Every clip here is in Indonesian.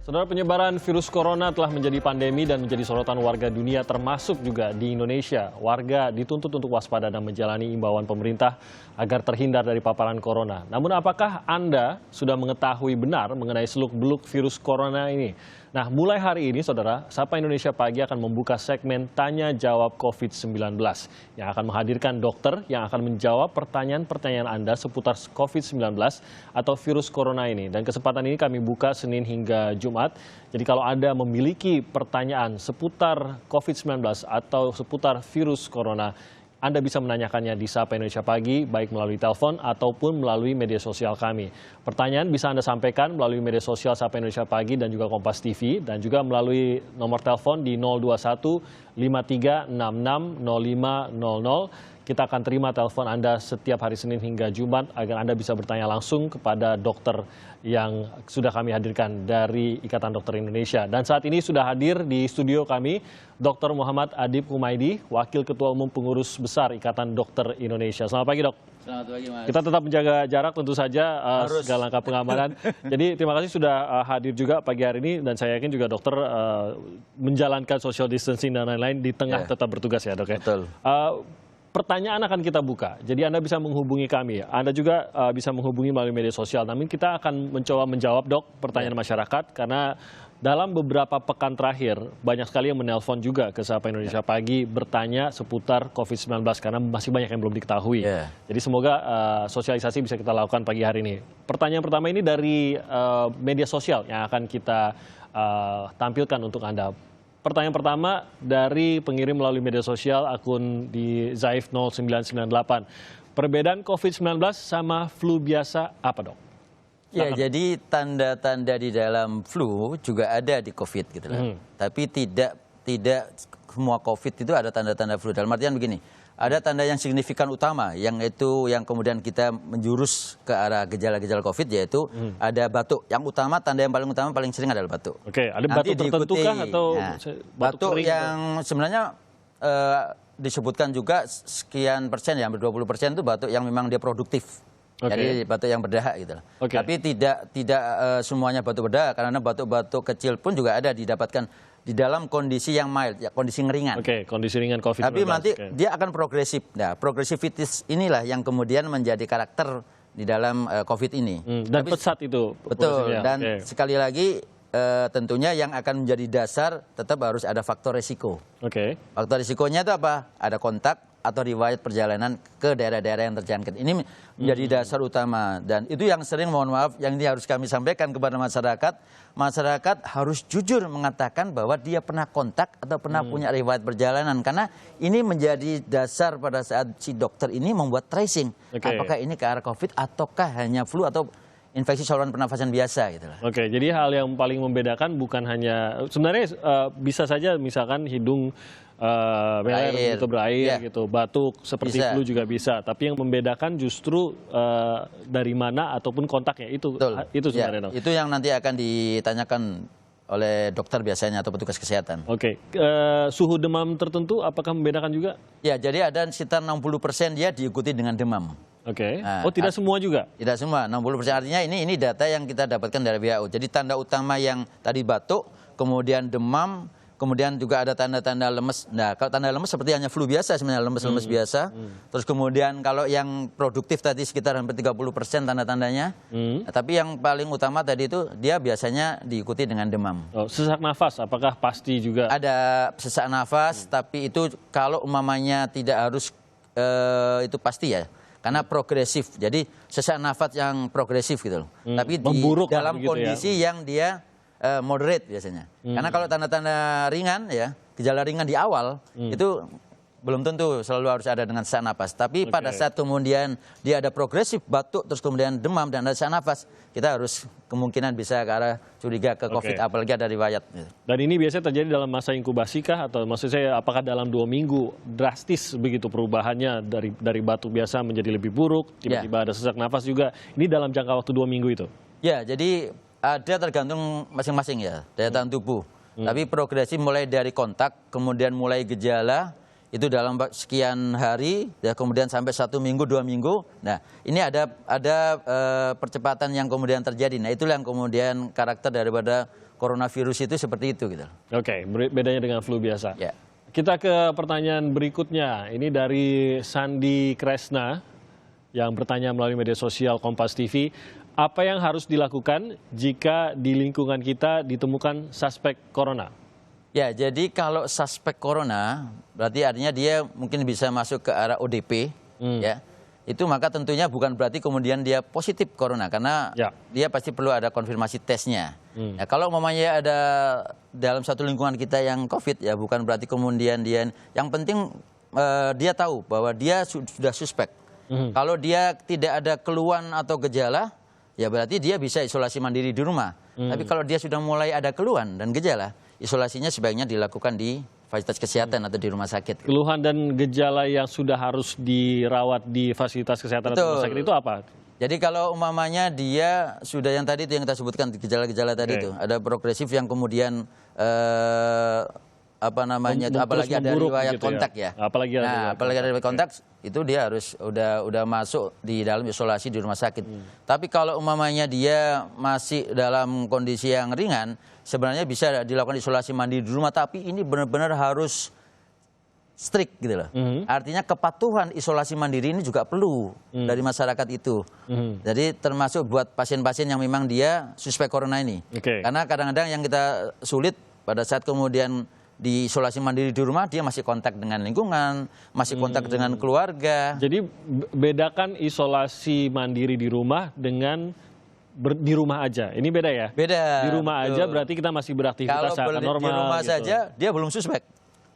Saudara, penyebaran virus corona telah menjadi pandemi dan menjadi sorotan warga dunia termasuk juga di Indonesia. Warga dituntut untuk waspada dan menjalani imbauan pemerintah agar terhindar dari paparan corona. Namun apakah Anda sudah mengetahui benar mengenai seluk-beluk virus corona ini? Nah, mulai hari ini, Saudara, Sapa Indonesia Pagi akan membuka segmen Tanya Jawab COVID-19 yang akan menghadirkan dokter yang akan menjawab pertanyaan-pertanyaan Anda seputar COVID-19 atau virus corona ini. Dan kesempatan ini kami buka Senin hingga Jumat. Jadi kalau Anda memiliki pertanyaan seputar COVID-19 atau seputar virus corona, Anda bisa menanyakannya di Sapa Indonesia Pagi, baik melalui telepon ataupun melalui media sosial kami. Pertanyaan bisa Anda sampaikan melalui media sosial Sapa Indonesia Pagi dan juga Kompas TV, dan juga melalui nomor telepon di 021 5366 0500. Kita akan terima telepon Anda setiap hari Senin hingga Jumat agar Anda bisa bertanya langsung kepada dokter yang sudah kami hadirkan dari Ikatan Dokter Indonesia. Dan saat ini sudah hadir di studio kami Dr. Muhammad Adib Humaydi, Wakil Ketua Umum Pengurus Besar Ikatan Dokter Indonesia. Selamat pagi, Dok. Selamat pagi, Mas. Kita tetap menjaga jarak tentu saja, segala langkah pengamanan. Jadi terima kasih sudah hadir juga pagi hari ini, dan saya yakin juga dokter menjalankan social distancing dan lain-lain di tengah tetap bertugas ya, Dok ya. Betul. Pertanyaan akan kita buka, jadi Anda bisa menghubungi kami. Anda juga bisa menghubungi melalui media sosial. Namun kita akan mencoba menjawab, Dok, pertanyaan masyarakat, karena dalam beberapa pekan terakhir banyak sekali yang menelpon juga ke Sapa Indonesia Pagi bertanya seputar COVID-19 karena masih banyak yang belum diketahui. Jadi semoga sosialisasi bisa kita lakukan pagi hari ini. Pertanyaan pertama ini dari media sosial yang akan kita tampilkan untuk Anda. Pertanyaan pertama dari pengirim melalui media sosial akun di Zaif 0998. Perbedaan COVID-19 sama flu biasa apa, Dok? Ya, jadi tanda-tanda di dalam flu juga ada di COVID gitu loh. Tapi tidak semua COVID itu ada tanda-tanda flu. Dalam artian begini, ada tanda yang signifikan utama yang kemudian kita menjurus ke arah gejala-gejala COVID, yaitu ada batuk. Yang utama, tanda yang paling utama paling sering adalah batuk. Oke, ada batuk tertentu kah atau batuk yang sebenarnya disebutkan juga sekian persen, ya hampir 20% itu batuk yang memang dia produktif. Jadi batuk yang berdahak gitu. Tapi tidak semuanya batuk berdahak, karena batuk-batuk kecil pun juga ada didapatkan di dalam kondisi yang mild, ya, kondisi ringan. Kondisi ringan COVID-19. Tapi nanti dia akan progresif. Nah, progresivitas inilah yang kemudian menjadi karakter di dalam COVID ini. Dan pesat itu. Betul. Dan sekali lagi tentunya yang akan menjadi dasar tetap harus ada faktor risiko. Faktor risikonya itu apa? Ada kontak atau riwayat perjalanan ke daerah-daerah yang terjangkit. Ini menjadi dasar utama, dan itu yang sering, mohon maaf, yang ini harus kami sampaikan kepada masyarakat. Masyarakat harus jujur mengatakan bahwa dia pernah kontak atau pernah punya riwayat perjalanan, karena ini menjadi dasar pada saat si dokter ini membuat tracing. Apakah ini ke arah COVID ataukah hanya flu atau infeksi saluran pernafasan biasa gitu loh. Jadi hal yang paling membedakan bukan hanya, sebenarnya bisa saja misalkan hidung meler, berair gitu, batuk seperti flu juga bisa. Tapi yang membedakan justru dari mana ataupun kontaknya itu sebenarnya. Itu yang nanti akan ditanyakan oleh dokter biasanya atau petugas kesehatan. Suhu demam tertentu apakah membedakan juga? Ya, jadi ada sekitar 60% dia diikuti dengan demam. Tidak semua juga? Tidak semua, 60%. Artinya ini data yang kita dapatkan dari WHO. Jadi tanda utama yang tadi batuk, kemudian demam, kemudian juga ada tanda-tanda lemes. Nah, kalau tanda lemes seperti hanya flu biasa sebenarnya, lemes-lemes biasa. Terus kemudian kalau yang produktif tadi sekitar hampir 30% tanda-tandanya. Tapi yang paling utama tadi itu dia biasanya diikuti dengan demam. Sesak nafas apakah pasti juga? Ada sesak nafas, tapi itu kalau umpamanya tidak harus itu pasti ya. Karena progresif, jadi sesak nafas yang progresif gitu loh. Tapi dalam kondisi yang dia moderate biasanya. Karena kalau tanda-tanda ringan ya, gejala ringan di awal itu belum tentu selalu harus ada dengan sesak nafas. Tapi pada saat kemudian dia ada progresif batuk, terus kemudian demam dan ada sesak nafas, kita harus kemungkinan bisa ke arah curiga ke COVID, apalagi ada riwayat. Dan ini biasanya terjadi dalam masa inkubasi kah, atau maksud saya apakah dalam 2 minggu drastis begitu perubahannya dari batuk biasa menjadi lebih buruk, tiba-tiba ada sesak nafas juga. Ini dalam jangka waktu 2 minggu itu? Ya, jadi ada tergantung masing-masing ya, daya tahan tubuh. Tapi progresif mulai dari kontak, kemudian mulai gejala, itu dalam sekian hari, ya kemudian sampai 1 minggu, 2 minggu. Nah, ini ada percepatan yang kemudian terjadi. Nah, itulah yang kemudian karakter daripada coronavirus itu seperti itu gitu. Oke, bedanya dengan flu biasa. Ya. Kita ke pertanyaan berikutnya. Ini dari Sandi Kresna yang bertanya melalui media sosial Kompas TV. Apa yang harus dilakukan jika di lingkungan kita ditemukan suspek corona? Ya, jadi kalau suspek corona, berarti artinya dia mungkin bisa masuk ke arah ODP, ya. Itu maka tentunya bukan berarti kemudian dia positif corona, karena dia pasti perlu ada konfirmasi tesnya. Ya, kalau umpamanya ada dalam satu lingkungan kita yang COVID, ya bukan berarti kemudian dia, yang penting dia tahu bahwa dia sudah suspek. Kalau dia tidak ada keluhan atau gejala, ya berarti dia bisa isolasi mandiri di rumah. Tapi kalau dia sudah mulai ada keluhan dan gejala, isolasinya sebaiknya dilakukan di fasilitas kesehatan atau di rumah sakit. Keluhan dan gejala yang sudah harus dirawat di fasilitas kesehatan atau rumah sakit itu apa? Jadi kalau umpamanya dia sudah yang tadi itu yang kita sebutkan gejala-gejala tadi itu, ada progresif yang kemudian apalagi ada riwayat gitu kontak ya. Apalagi ada riwayat kontak, itu dia harus udah masuk di dalam isolasi di rumah sakit. Tapi kalau umpamanya dia masih dalam kondisi yang ringan, sebenarnya bisa dilakukan isolasi mandiri di rumah, tapi ini benar-benar harus strict gitu loh. Artinya kepatuhan isolasi mandiri ini juga perlu dari masyarakat itu. Jadi termasuk buat pasien-pasien yang memang dia suspek corona ini. Karena kadang-kadang yang kita sulit pada saat kemudian di isolasi mandiri di rumah, dia masih kontak dengan lingkungan, masih kontak dengan keluarga. Jadi bedakan isolasi mandiri di rumah dengan di rumah aja. Ini beda ya? Beda. Di rumah aja berarti kita masih beraktivitas seakan normal. Di rumah gitu saja dia belum suspek.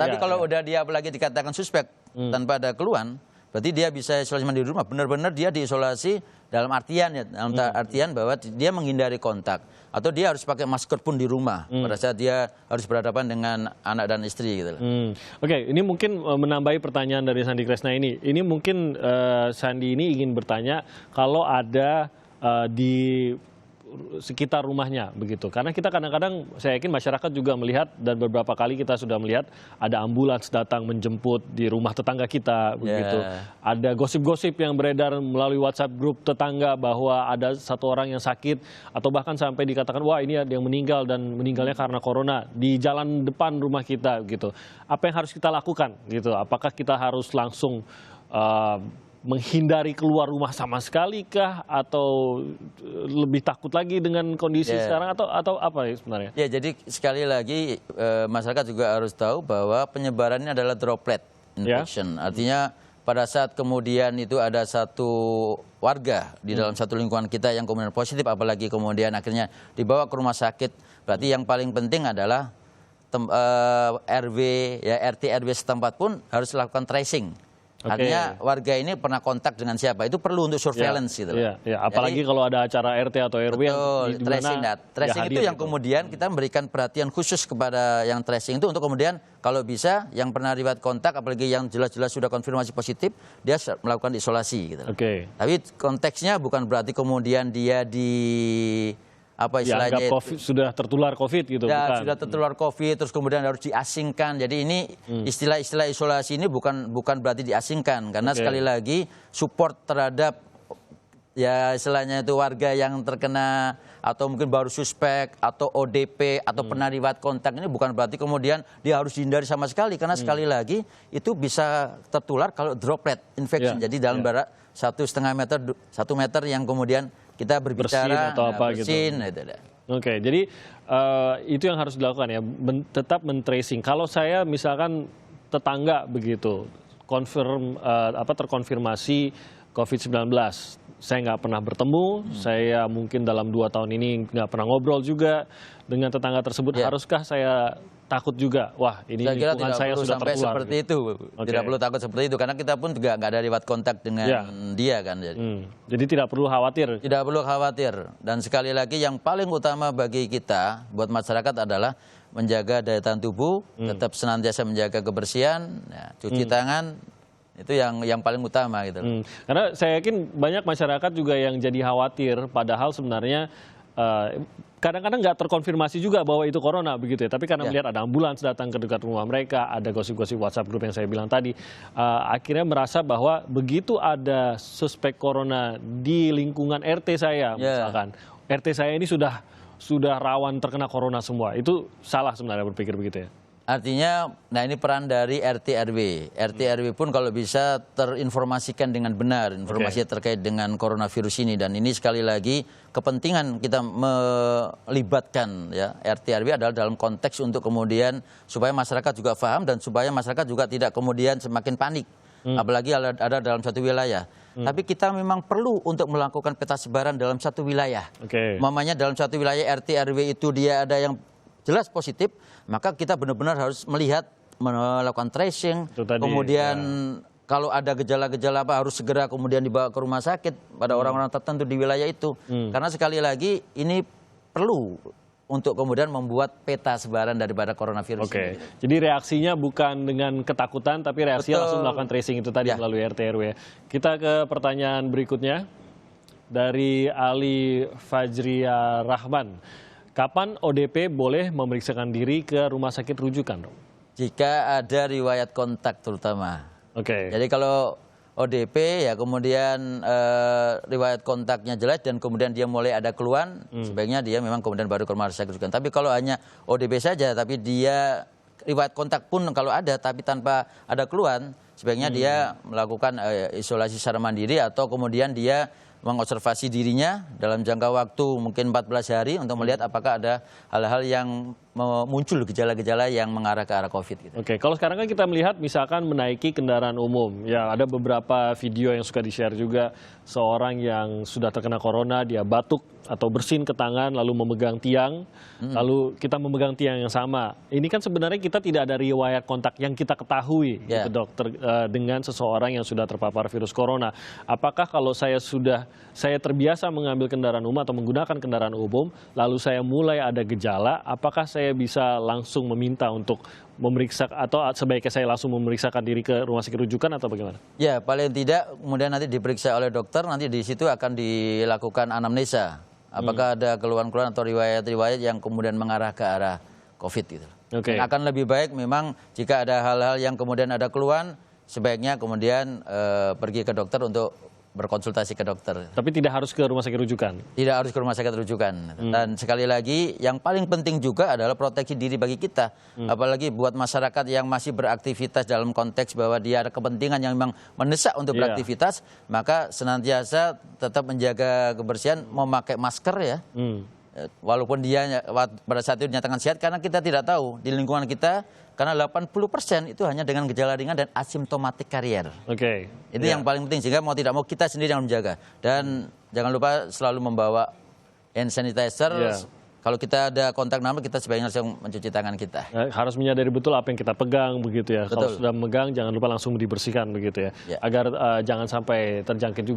Tapi kalau udah dia apalagi dikatakan suspek tanpa ada keluhan, berarti dia bisa isolasi mandiri di rumah. Benar-benar dia diisolasi dalam artian ya, dalam artian bahwa dia menghindari kontak atau dia harus pakai masker pun di rumah pada saat dia harus berhadapan dengan anak dan istri gitu. Oke, ini mungkin menambahi pertanyaan dari Sandi Kresna ini. Ini mungkin Sandi ini ingin bertanya kalau ada di sekitar rumahnya begitu, karena kita kadang-kadang saya yakin masyarakat juga melihat dan beberapa kali kita sudah melihat ada ambulans datang menjemput di rumah tetangga kita begitu. Ada gosip-gosip yang beredar melalui WhatsApp grup tetangga bahwa ada satu orang yang sakit atau bahkan sampai dikatakan wah ini ada yang meninggal dan meninggalnya karena corona di jalan depan rumah kita gitu. Apa yang harus kita lakukan gitu? Apakah kita harus langsung menghindari keluar rumah sama sekali kah, atau lebih takut lagi dengan kondisi sekarang, atau apa ya sebenarnya? Ya, jadi sekali lagi masyarakat juga harus tahu bahwa penyebarannya adalah droplet infection. Artinya pada saat kemudian itu ada satu warga di dalam satu lingkungan kita yang kemudian positif, apalagi kemudian akhirnya dibawa ke rumah sakit, berarti yang paling penting adalah RW, ya RT RW setempat pun harus lakukan tracing. Artinya warga ini pernah kontak dengan siapa, itu perlu untuk surveillance gitu. Apalagi kalau ada acara RT atau RW yang tracing itu yang kemudian kita memberikan perhatian khusus kepada yang tracing itu untuk kemudian kalau bisa yang pernah riwayat kontak, apalagi yang jelas-jelas sudah konfirmasi positif, dia melakukan isolasi gitu. Tapi konteksnya bukan berarti kemudian dia apa istilahnya itu sudah tertular COVID gitu, bukan? Sudah tertular COVID terus kemudian harus diasingkan. Jadi ini istilah-istilah isolasi ini bukan berarti diasingkan, karena sekali lagi support terhadap ya istilahnya itu warga yang terkena atau mungkin baru suspek atau ODP atau pernah riwayat kontak ini bukan berarti kemudian dia harus dihindari sama sekali, karena sekali lagi itu bisa tertular kalau droplet infection. Jadi dalam jarak 1,5 meter, 1 meter yang kemudian kita berbicara atau apa bersin, gitu. Jadi itu yang harus dilakukan ya, tetap men-tracing. Kalau saya misalkan tetangga begitu, terkonfirmasi COVID-19, saya nggak pernah bertemu, saya mungkin dalam 2 tahun ini nggak pernah ngobrol juga dengan tetangga tersebut, haruskah saya takut juga? Wah, ini lingkungan saya sudah sampai tertular. Seperti itu, tidak perlu takut seperti itu, karena kita pun juga nggak ada riwayat kontak dengan dia kan. Jadi tidak perlu khawatir. Tidak perlu khawatir. Dan sekali lagi yang paling utama bagi kita, buat masyarakat adalah menjaga daya tahan tubuh, tetap senantiasa menjaga kebersihan, cuci tangan. Itu yang paling utama gitu. Karena saya yakin banyak masyarakat juga yang jadi khawatir, padahal sebenarnya kadang-kadang nggak terkonfirmasi juga bahwa itu corona begitu ya. Tapi karena melihat ada ambulans datang ke dekat rumah mereka, ada gosip-gosip WhatsApp grup yang saya bilang tadi, akhirnya merasa bahwa begitu ada suspek corona di lingkungan RT saya, misalkan RT saya ini sudah rawan terkena corona semua. Itu salah sebenarnya berpikir begitu ya. Artinya, nah ini peran dari RT RW. RT RW pun kalau bisa terinformasikan dengan benar, informasi terkait dengan coronavirus ini. Dan ini sekali lagi kepentingan kita melibatkan ya RT RW adalah dalam konteks untuk kemudian supaya masyarakat juga paham dan supaya masyarakat juga tidak kemudian semakin panik. Apalagi ada dalam satu wilayah. Tapi kita memang perlu untuk melakukan peta sebaran dalam satu wilayah. Mamanya dalam satu wilayah RT RW itu dia ada yang jelas positif, maka kita benar-benar harus melakukan tracing, kemudian kalau ada gejala-gejala apa harus segera kemudian dibawa ke rumah sakit pada orang-orang tertentu di wilayah itu. Karena sekali lagi ini perlu untuk kemudian membuat peta sebaran daripada coronavirus ini. Jadi reaksinya bukan dengan ketakutan, tapi reaksinya langsung melakukan tracing itu tadi melalui RT RW. Kita ke pertanyaan berikutnya dari Ali Fajria Rahman. Kapan ODP boleh memeriksakan diri ke rumah sakit rujukan, dong? Jika ada riwayat kontak terutama. Jadi kalau ODP ya kemudian riwayat kontaknya jelas dan kemudian dia mulai ada keluhan, sebaiknya dia memang kemudian baru ke rumah sakit rujukan. Tapi kalau hanya ODP saja, tapi dia riwayat kontak pun kalau ada tapi tanpa ada keluhan, sebaiknya dia melakukan isolasi secara mandiri atau kemudian dia mengobservasi dirinya dalam jangka waktu mungkin 14 hari untuk melihat apakah ada hal-hal yang muncul gejala-gejala yang mengarah ke arah COVID. Gitu. Kalau sekarang kan kita melihat misalkan menaiki kendaraan umum, ya ada beberapa video yang suka di-share juga seorang yang sudah terkena corona, dia batuk atau bersin ke tangan lalu memegang tiang, lalu kita memegang tiang yang sama. Ini kan sebenarnya kita tidak ada riwayat kontak yang kita ketahui, gitu, dokter, dengan seseorang yang sudah terpapar virus corona. Apakah kalau saya terbiasa mengambil kendaraan umum atau menggunakan kendaraan umum, lalu saya mulai ada gejala, apakah saya bisa langsung meminta untuk memeriksa atau sebaiknya saya langsung memeriksakan diri ke rumah sakit rujukan atau bagaimana? Ya, paling tidak kemudian nanti diperiksa oleh dokter, nanti di situ akan dilakukan anamnesa. Apakah ada keluhan-keluhan atau riwayat-riwayat yang kemudian mengarah ke arah COVID gitu. Akan lebih baik memang jika ada hal-hal yang kemudian ada keluhan, sebaiknya kemudian pergi ke dokter untuk berkonsultasi ke dokter. Tapi tidak harus ke rumah sakit rujukan? Tidak harus ke rumah sakit rujukan. Dan sekali lagi yang paling penting juga adalah proteksi diri bagi kita. Apalagi buat masyarakat yang masih beraktivitas dalam konteks bahwa dia ada kepentingan yang memang mendesak untuk beraktivitas, maka senantiasa tetap menjaga kebersihan, memakai masker ya. Walaupun dia pada saat itu dinyatakan sehat, karena kita tidak tahu di lingkungan kita, karena 80% itu hanya dengan gejala ringan dan asimptomatik karier. Itu yang paling penting, sehingga mau tidak mau kita sendiri yang menjaga. Dan jangan lupa selalu membawa hand sanitizer. Kalau kita ada kontak number, kita sebaiknya langsung mencuci tangan kita. Harus menyadari betul apa yang kita pegang begitu ya. Kalau sudah memegang, jangan lupa langsung dibersihkan begitu ya. Agar jangan sampai terjangkit juga.